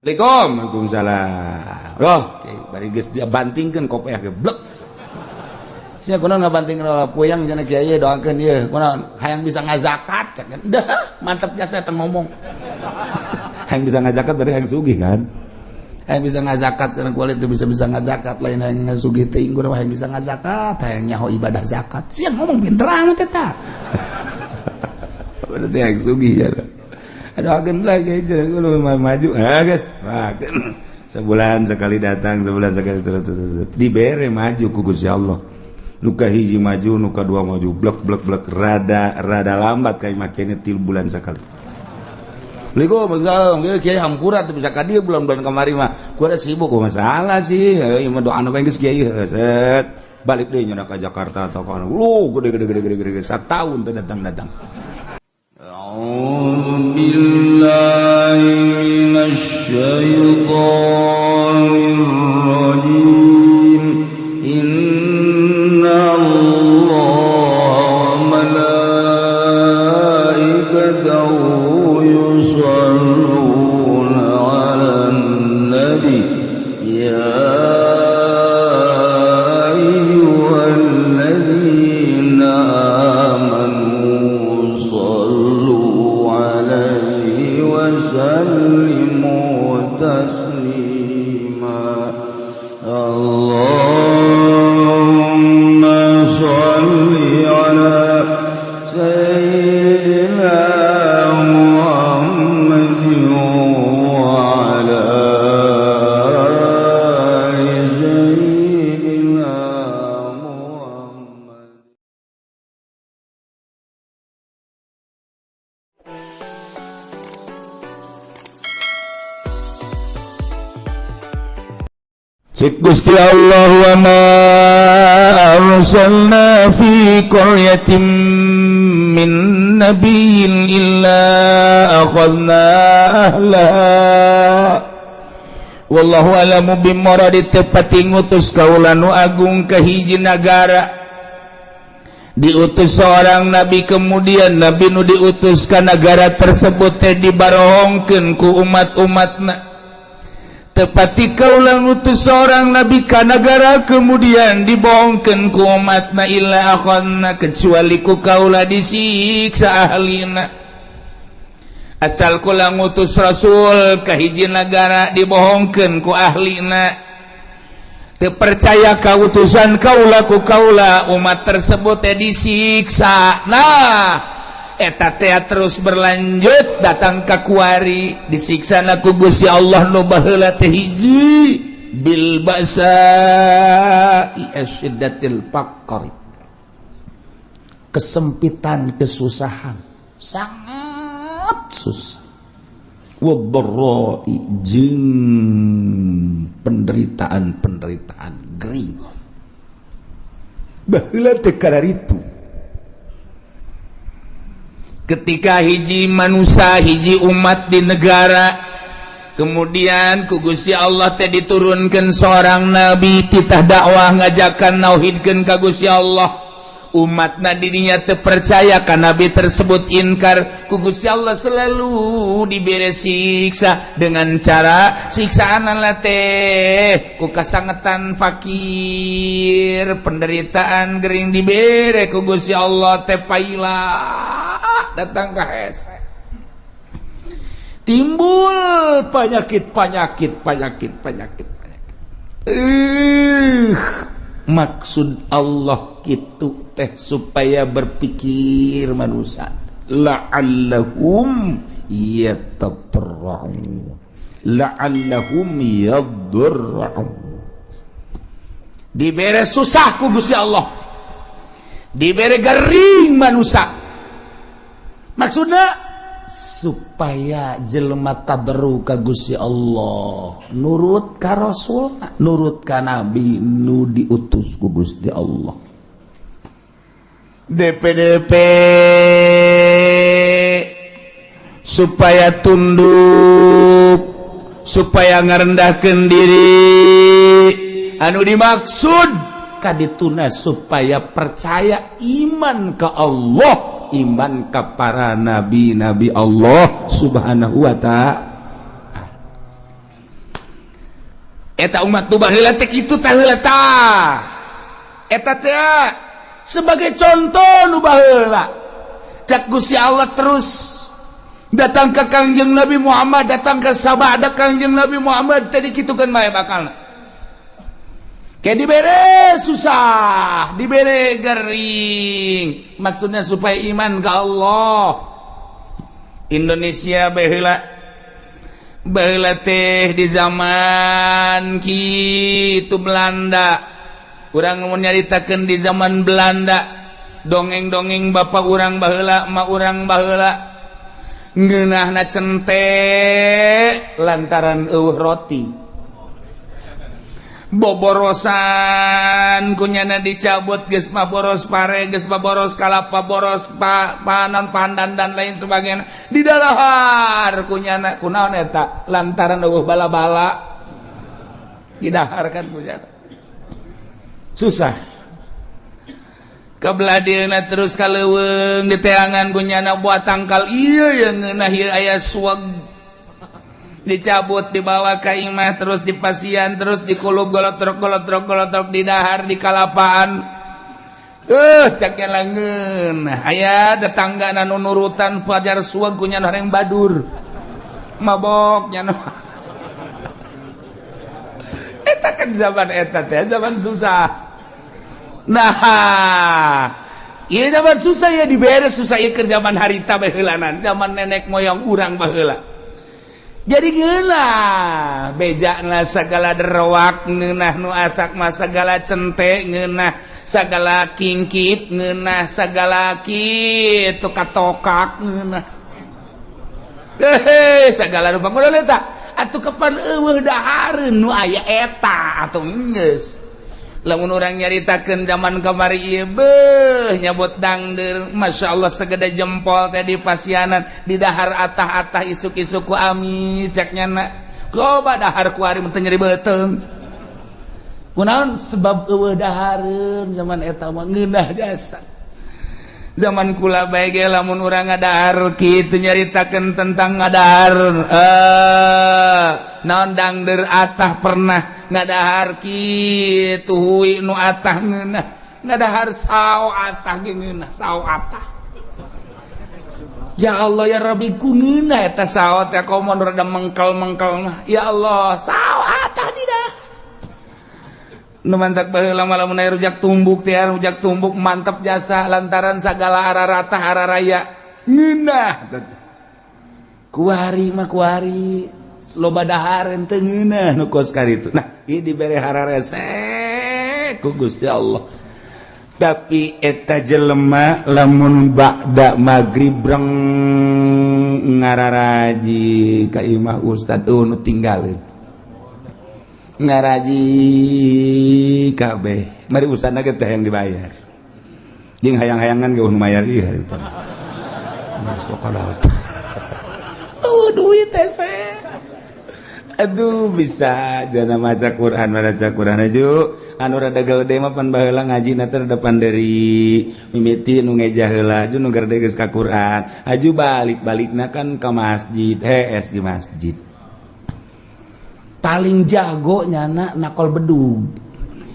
Waalaikumsalam. Roh, bari geus dia bantingkeun kopiah ge blek. Sia kunaon ngabantingkeun puyang cenah kieu doakeun ieu. Kunaon hayang bisa ngazakat cenah. Dah, mantep jasa teh ngomong. Hayang bisa ngazakat bari hayang sugih kan. Hayang bisa ngazakat cenah kulit teh bisa ngazakat lain hayang ngasugih teuing kunaon hayang bisa ngazakat, hayang nyaho ibadah zakat. Sia ngomong pinter amat eta. Berarti hayang sugih ya. Doakeun lagi cenah kudu maju. Guys, sebulan sekali datang, sebulan sekali terus dibere maju ku Gusti Allah. Nuka hiji maju, nuka dua maju, blek rada lambat kayak makanya 3 bulan sekali. Ligo begal kiai hampura teu bisa ka dieu bulan-bulan kamari mah. Ku ada sibuk ku masalah sih. Ieu mah doana bae geus kiai set. Balik deui nya ka Jakarta atau ka gede satahun teu datang-datang. A'udzu billahi minasy syaithanir rajim. Inna Allaha wa malaikatahu yusholluna 'alan nabi ya ayyuhalladzina amanu shallu 'alaihi wa sallimu taslima. Allahumma shalli ala sayyidina Muhammadin wa ala ali sayyidina Muhammad. Cik Gusti Allah wa ma arsalna fi qaryatin min nabiyyin illa akhadna ahlaha wallahu alamu bimuradi tepati ngutus kaula nu agung ka hiji nagara. Diutus seorang nabi, kemudian nabi nu diutus ka negara tersebut teh dibarohongkeun ku umat-umatna. Tepati kaulah ngutus seorang nabi ka negara, kemudian dibohongkeun ku umatna illa akhadna, kecuali ku kaulah disiksa ahlina. Asal kula ngutus rasul ka hiji negara dibohongkeun ku ahlina, teu percaya ka utusan kaulah ku kaulah, umat tersebut teh disiksa. Nah eta teh terus berlanjut datang ka kuari disiksa na ku Gusti Allah nu baheula teh hiji bil ba'sa'i asyiddatil faqri, kesempitan, kesusahan, sangat susah, wadharra'i jeung penderitaan gering. Baheula teh kadaritu ketika hiji manusia, hiji umat di negara, kemudian ku Gusti Allah teh diturunkan seorang nabi titah dakwah ngajakan nauhidkeun ka Gusti Allah. Umatna dirinya teu percaya ka nabi tersebut, inkar, ku Gusti Allah selalu diberi siksa dengan cara siksaan teh ku kasangetan fakir, penderitaan gering dibere ku Gusti Allah teh paila datang ka hese, timbul penyakit. Maksud Allah kitu teh supaya berpikir manusia, la'allahum yatadarra'un, la'allahum yadurra'un. Dibere susah ku Gusti Allah, dibere gering manusia, maksudnya supaya jelema tadarru ka Gusti Allah, nurut ka Rasul, nurut ka Nabi nu diutus ku Gusti Allah. DPDP supaya tunduk, supaya ngarendahkeun diri, anu dimaksud kadituna supaya percaya iman ka Allah, iman ka para nabi-nabi Allah subhanahu wa ta'ala. eta umat nu baheula teh kitu teh heula tah eta teh sebagai contoh nu baheula cak Gusti Allah terus datang ke Kangjeng Nabi Muhammad, datang ke sabada Kangjeng Nabi Muhammad tadi kitukeun bae bakalna kayak dibere susah, dibere gering, maksudnya supaya iman ke Allah. Indonesia baheula teh di zaman kitu Belanda, urang mun nyaritakeun di zaman Belanda, dongeng-dongeng bapak urang baheula, emak urang baheula, ngeunahna cente lantaran eueuh roti. Boborosan kunyana dicabut geus mah boros pare geus mah boros kalapa boros panan pandan dan lain sebagainya di dalahar kunyana kunaon eta lantaran eueuh bala-bala didaharkan kunyana susah kabladieuna terus kaleuweung di teangan kunyana buat tangkal ieu yang ngeunah ieu aya suag dicabut dibawa ke imah terus dipasian terus dikulub golotrok di dahar di kalapaan caknya langeun aya tetangga nu nurutan fajar suag kunya nareng badur mabok nya eta kan zaman eta teh zaman susah nah ieu zaman susah ya dibere susah ieu keur zaman harita baheulanan zaman nenek moyang urang baheula jadi ngeunah bejana sagala derwak ngeunah nu asak mah sagala cente ngeunah sagala kingkit ngeunah sagala kitu katokak ngeunah sagala rupa kumaha eta atuh kapan eueuh dahareun nu aya eta atuh geus lamun urang nyaritakeun zaman kamari ieu beuh nyabot dangdeur masyaallah sagede jempol teh di pasianan di dahar atah-atah isuk-isuk ku amis yaknyana loba dahar ku ari mun teu nyeri beuteung kunaon sebab eueuh dahareun zaman eta mah ngeunah jasa zaman kula bae ge lamun urang ngadahar kitu nyaritakeun tentang ngadahar naon dangdeur atah pernah ngadahar kitu huwi nu atah ngeunah ngadahar sao atah ge ngeunah sao atah ya Allah ya Rabbi ku ngeunah eta sao teh komo rada mengkel-mengkelna ya Allah sao atah tidak nu mantak baheula lamun aya rujak tumbuk teh rujak tumbuk mantep jasa lantaran sagala araratah araraya ngeunah kuari mah kuari loba dahar teu ngeunah nu kos karitu nah ieu dibere hararese ku Gusti Allah tapi eta jelema lamun ba'da magrib breng ngararaji ka imah ustad nu tinggalin ngaraji kabeh mari usahana ge teh yang dibayar jeung hayang-hayangan ge nu mayar ieu eta geus pokadaot duit teh aduh bisa jana maca Quran aju anu rada gede mah pan baheula ngajina teh depan dari mimiti nu ngejah heula aju nu gerde geus ka Quran aju balik-balikna kan ka masjid es di masjid paling jago nyana nakol bedug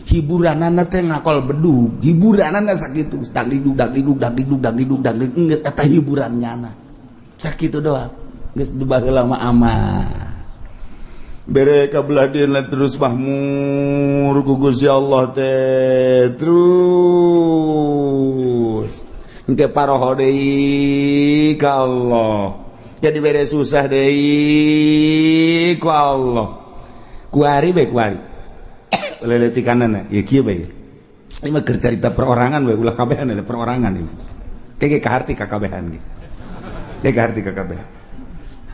hiburanana teh nakol bedug hiburanana sakitu dagdidug geus eta hiburan nyana sakitu doang geus di baheula mah aman bere kabelah dieuna terus mahmur ku Gusti Allah teh terus engke paroho deui ka Allah jadi bere susah deui ku Allah kuari bae kuari leletikanana ya kieu bae ieu mah keur carita perorangan bae ulah kabehan ada perorangan ieu kege kaharti kakabehan ge kege kaharti kakabehan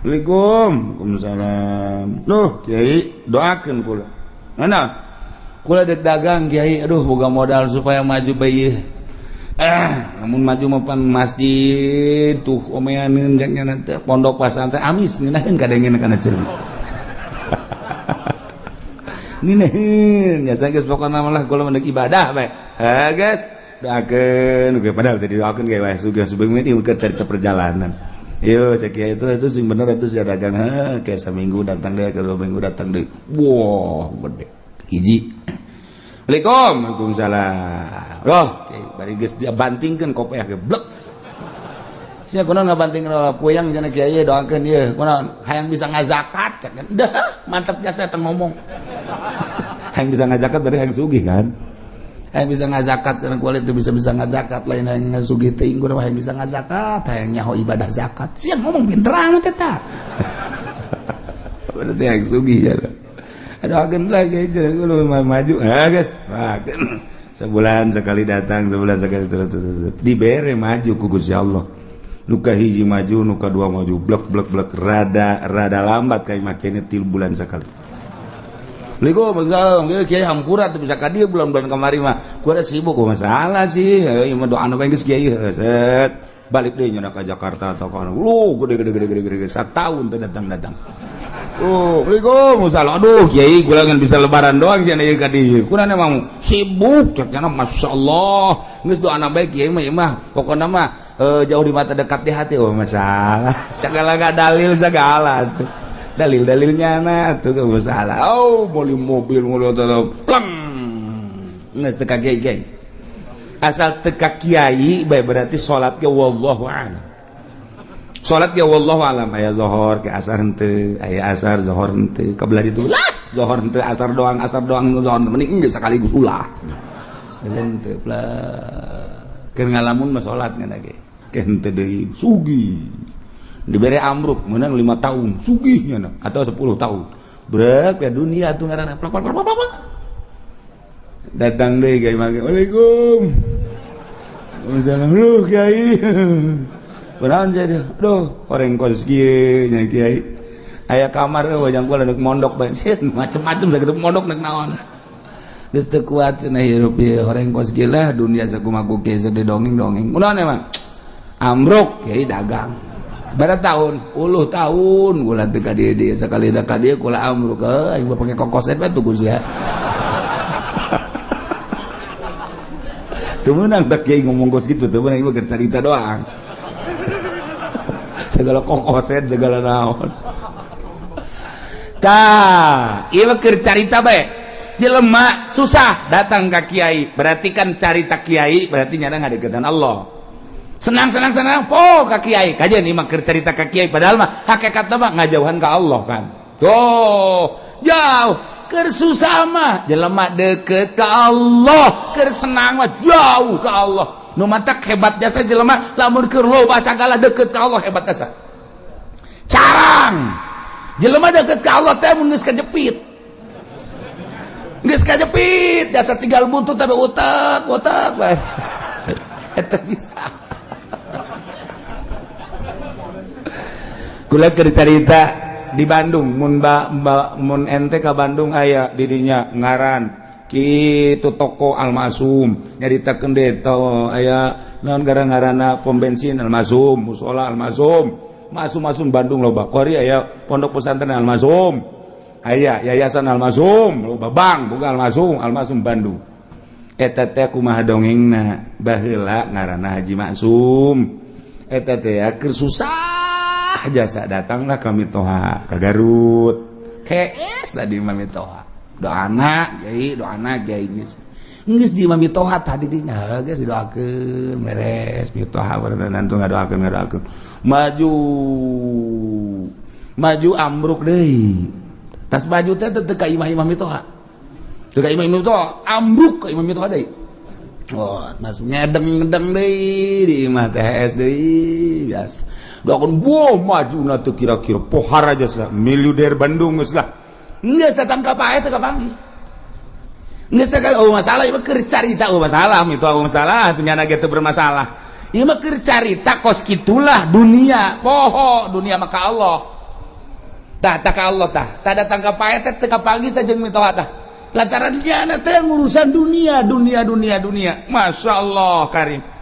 Assalamualaikum. Waalaikumsalam. Nuh, Kiai, doakeun kula. Ngana? Kula dek dagang Kiai, aduh boga modal supaya maju bae. Namun maju mah pan masjid tuh omeaneun jangnya teh pondok pesantren amis ngeunaheun kadengeun kana ceul. Ngeunaheun, nya geus pokona mah kula mendek ibadah bae. Ha, guys, doakeun ge padahal tadi doakeun ge wae suga subeng ieu keur carita perjalanan. Yo cek ya itu sing bener itu si dagang kayak seminggu datang deh, kedua minggu datang deh. Wah, gede. Hiji. Waalaikumsalam. Roh, bari geus dia bantingkeun kopeh ge blek. Sia kunaon ngabantingkeun puyang cenah kieu doakeun ieu. Kunaon hayang bisa ngazakat cek kan. Dah, mantap jasa teh ngomong. Hayang bisa ngazakat bari hayang sugih kan. Hayang bisa ngazakat cenah kuali itu bisa ngazakat lain hayang ngasugih teuing kunaon hayang bisa ngazakat, hayang nyaho ibadah zakat. Sia ngomong pinteran teh tah. Berarti hayang sugih ya. Doakeun lagi cenah kulo maju. Guys, sebulan sekali datang, sebulan sekali terus dibere maju ku Gusti Allah. Nuka hiji maju, nuka dua maju, blek rada lambat kayak makanya 3 bulan sekali. Ligo masalah, kiai hampura tuh bisa kadieu bulan-bulan kemarin mah. Gua ada sibuk, masalah sih. Ieu mah doa anu geus kiai set. Balik deui nya ka Jakarta atau ka lu gede 1 tahun teh datang. Ligo masalah. Aduh kiai gua ngan bisa lebaran doang cenah ieu ka dieu. Kurang emang sibuk cenah masyaallah. Geus doana bae kiai mah pokona mah jauh di mata dekat di hati masalah segala gak dalil segala tuh dalilnya nah tuh gak masalah beli mobil plang nggak teka kiai asal teka kiai baik berarti sholat ke wallahu a'lam sholat ke wallahu a'lam aya zuhur ke asar henteu aya asar zuhur henteu kabelah ditu lah zuhur henteu asar doang zuhur mending geus sekaligus ulah henteu keur ngalamun mah sholat ngana ge kente deui sugih dibere amruk menang 5 tahun sugihnya atau 10 tahun brek ya dunia tuh ngaranna plak datang deui kiai mage waalaikum salam lu kiai kunaon jadi aduh orang kos kieu nya kiai aya kamar wajang kula neuk mondok bae macem-macem sakitu mondok neuk naon geus teu kuat cenah hirup ieu orang kos kieu lah dunia sakumaha kieu sok didongeng kunaon emang amruk kiai dagang berapa tahun 10 tahun gula teu ka dieu sekali da ka dieu kula amruk aing pake kokoset bae tuh Gus ya teu meunang tak kiai ngomong kos kitu teu meunang ieu keur carita doang segala kokoset segala naon tah ieu keur carita bae jelema susah datang ka kiai berarti kan carita kiai berarti nyana ngadeukeutan Allah senang po ka kiai kajian ieu mah keur carita ka kiai padahal mah hakikatna mah ngajauhan ka Allah kan tuh jauh keur susah mah jelema deukeut ka Allah keur senang mah jauh ka Allah nu matak hebat jasa jelema lamun keur loba sagala deukeut ka Allah hebat jasa carang jelema deukeut ka Allah teh mun geus kajepit jasa tinggal buntut tapi utak bae eta bisa kula keur carita di Bandung mun ente ka Bandung aya didinya ngaran kitu toko Almasum nyaritakeun deui aya naon ngaranna pom bensin Almasum mushola Almasum masum Bandung loba kori aya pondok pesantren Almasum aya yayasan Almasum loba bank boga Almasum Bandung eta teh kumaha dongengna baheula ngaranna Haji Maksum eta teh keur susah jasa datanglah ka Mitoha ka Garut kees lah di Mitoha doana kiai geus di Mitoha tadi dinya geus didoakeun beres Mitoha nantung ngadoakeun maju ambruk deui tas maju teh teu ka imam Mitoha teu ka imam Mitoha ambruk ka imam Mitoha deui masuk ngedeng deui di imah THS deui biasa doakeun maju na teu kira-kira pohar aja sa miliuder Bandung geus lah geus datang ka pae teu kapanggih geus teh masalah ieu keur carita masalah itu masalah dunyana ge teu bermasalah ieu mah keur carita kos kitulah dunia poho dunia mah ka Allah tah ka Allah tah datang ka pae teh teu kapanggih teh jeung mitoha tah lantaran dia teh urusan dunia masyaallah karim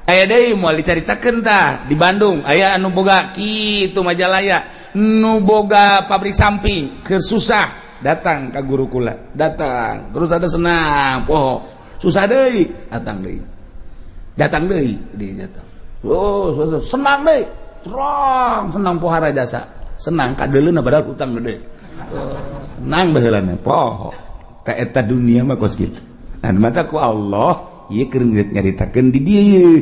aya deui moal dicaritakeun tah di Bandung aya anu boga kitu Majalaya nu boga pabrik samping keur susah datang ka guru kula datang terus ada senang poho susah deui datang deui dinya tah senang deui strong senang pohara jasa senang kadeuleuh padahal utang gede senang baheulana poho ka eta dunia mah kos kitu nah mata ku Allah ieu keur nyaritakeun di dieu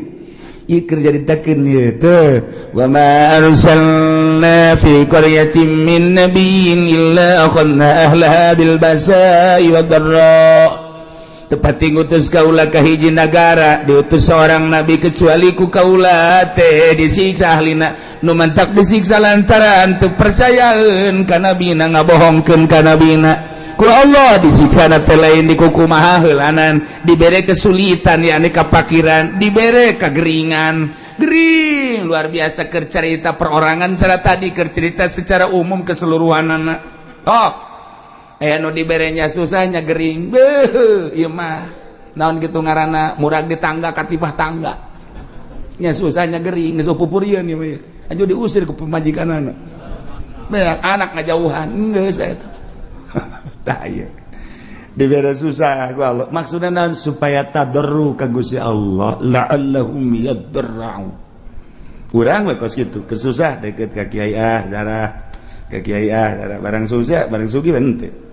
ieu keur nyaritakeun ieu teh wa ma arsalna fi qaryatin min nabiyyin illa akhadna ahlaha bil basa'i wad dharra tepati ngutus kaula ka hiji nagara diutus seorang nabi kecuali ku kaula teh disiksa ahlina nu mantak disiksa lantaran teu percayaeun ka nabina ngabohongkeun ka nabina ku Allah disiksa na teh lain di kumaha heulanan dibere kesulitan yakni kapakiran dibere kageringan gering luar biasa keur carita perorangan cara tadi keur cerita secara umum keseluruhanana nu diberenya susahnya gering ieu mah naon kitu ngaranna murag di tangga katipah tangga nya susahnya gering geus pupurieun ieu mah aju diusir ku pemajikanana beak anak ngajauhan geus bae eta tah ieu dibere susah ku Allah maksudna naon supaya tadarru ka Gusti Allah la'allahum yadarra'u urang we kos kitu kesusah deket ka kiai darah ka kiai darah barang susah barang sugih henteu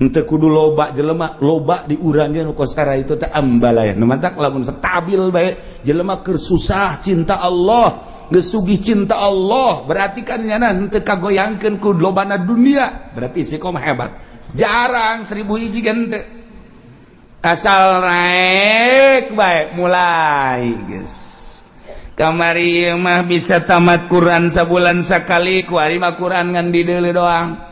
henteu kudu loba jelema loba di urang ge nu kosara itu teh ambalayan nu mantak lamun stabil bae jelema keur susah cinta Allah geus sugih cinta Allah berarti kan nyana henteu kagoyangkeun ku lobana dunia berarti si kom hebat jarang 1000 hiji ge henteu asal naik bae mulai geus kamari mah bisa tamat Quran sabulan sakali ku ari mah Quran ngan di deuleu doang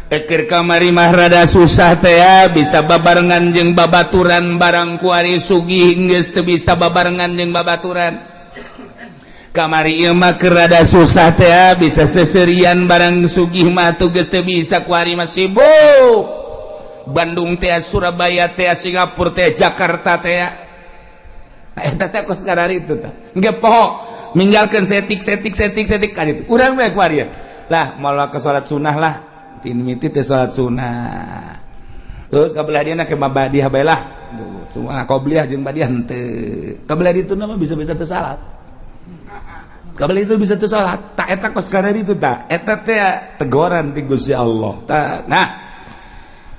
Ekir kamari mah rada susah teh ya bisa babarengan jeung babaturan barang kuari sugih geus teu bisa babarengan jeung babaturan kamari ieu mah keur rada susah teh ya bisa seserian barang sugih mah tugas teu bisa kuari mah sibuk Bandung teh Surabaya teh Singapura teh Jakarta teh eta teh kos kadari itu tah engge poho ninggalkeun setik kan itu urang bae kuari lah moal ke salat sunah lah mimiti teh salat sunah terus kabelah dia nak ke mabadiah bae lah cuma qobliyah jeung badiah henteu kabelah ditu mah bisa-bisa teu salat kabelah itu bisa teu salat tak eta kos kana ditu tak eta teh teguran ti Gusti Allah nah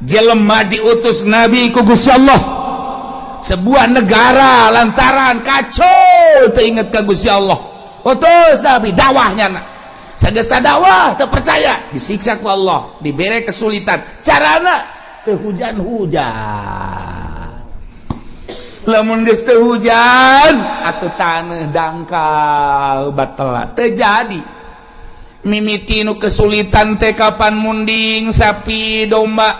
jelema diutus nabi ku Gusti Allah sebuah negara lantaran kacau teu inget ka Gusti Allah utus nabi dakwahnya sagesa dakwah teu percaya disiksa ku Allah dibere kesulitan carana teu hujan-hujan lamun geus teu hujan atuh taneuh dangkal batal teu jadi mimiti nu kesulitan teh kapan munding sapi domba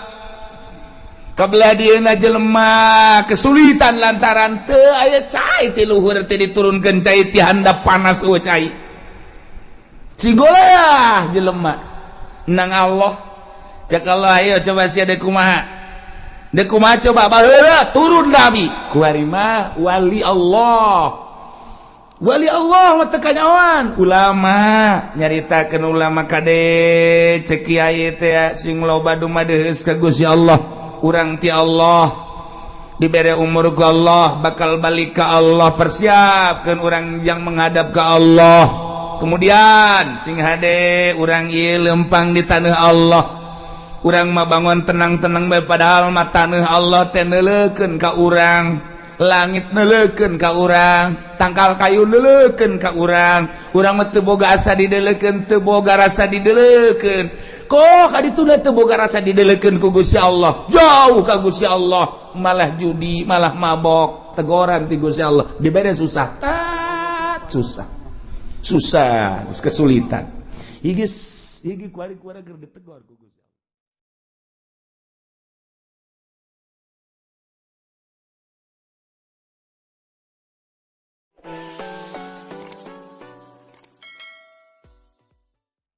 kabelah dieuna jelema kesulitan lantaran teu aya cai ti luhur teh diturunkeun cai ti handap panas eueuh cai Cigoleh jelema nang Allah cek Allah ayo coba sia deuk kumaha coba baheula turun nabi ku ari mah wali Allah mah teu kanyawan ulama nyaritakeun ulama kade cek kiai teh sing loba dumadeus ka Gusti Allah urang ti Allah dibere umur ku Allah bakal balik ka Allah persiapkeun urang yang menghadap ka Allah kemudian sing hade urang ieu lempang di taneuh Allah urang mah bangun tenang-tenang bae padahal mah taneuh Allah teh neuleukeun ka urang langit neuleukeun ka urang tangkal kayu neuleukeun ka urang mah teu boga asa dideuleukeun teu boga rasa dideuleukeun kok kaditu teu boga rasa dideuleukeun ku Gusti Allah jauh ka Gusti Allah malah judi malah mabok teguran ti Gusti Allah dibere susah kesulitan higi kuari-kuari keur ditegor ku Gusti Allah